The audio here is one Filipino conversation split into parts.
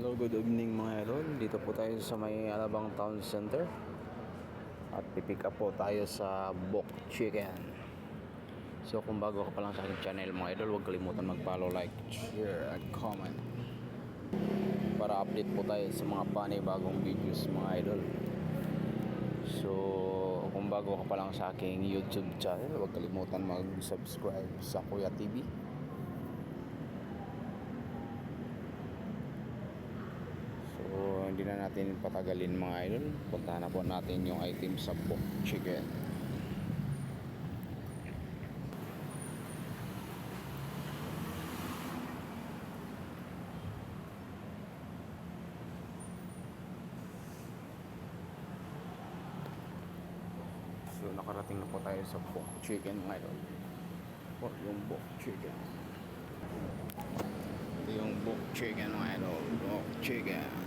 Hello, good evening mga idol. Dito po tayo sa may Alabang Town Center. At pipick up po tayo sa Bok Chicken. So kung bago ka pa lang sa aking channel mga idol, huwag kalimutan mag-follow, like, share, at comment para update po tayo sa mga panibagong videos mga idol. So kung bago ka pa lang sa aking YouTube channel, huwag kalimutan mag-subscribe sa Kuya TV. Hindi na natin patagalin mga idol, puntahan na po natin yung item sa Bok Chicken. So nakarating na po tayo sa Bok Chicken mga idol. Ito yung Bok Chicken. Ito yung Bok Chicken mga idol. Bok Chicken.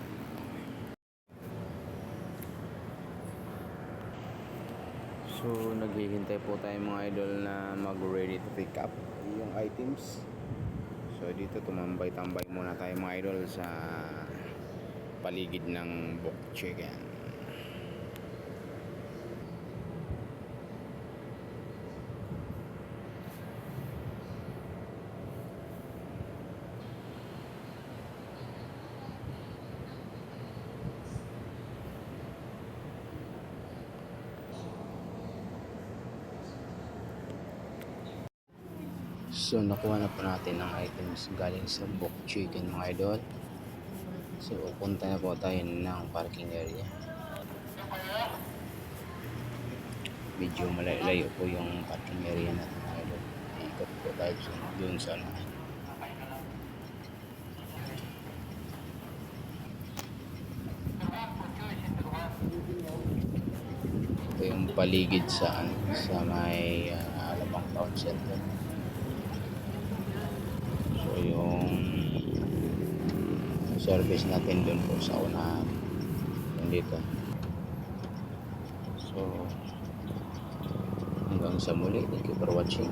So naghihintay po tayo mga idol na mag-ready to pick up yung items. So dito tumambay-tambay muna tayo mga idol sa paligid ng Bok Chicken. So nakuha na po natin ang items galing sa Bok Chicken mga idol. So punta na po tayo ng parking area. Medyo malayo po yung parking area natin mga idol. Ikot po tayo doon sa ano. Ito yung paligid sa may Alabang Town Center. So yung service natin doon po sa unahan yung dito. So hanggang sa muli, thank you for watching.